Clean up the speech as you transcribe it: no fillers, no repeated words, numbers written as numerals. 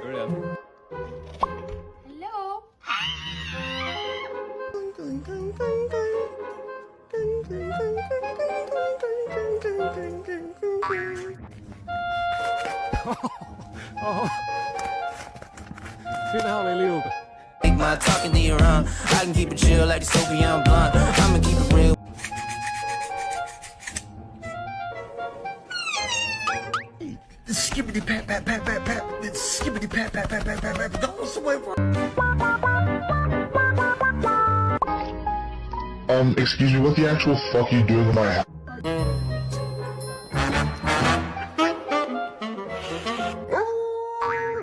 Brilliant. Hello? Finaalilta. Make my talking to your own. I can keep it chill like the Soviet blunt. I'ma keep it real. Skibbity pat pat pat pat pat. Skibbity pat pat pat pat pat pat. Go somewhere. Excuse me, what the actual fuck are you doing in my house?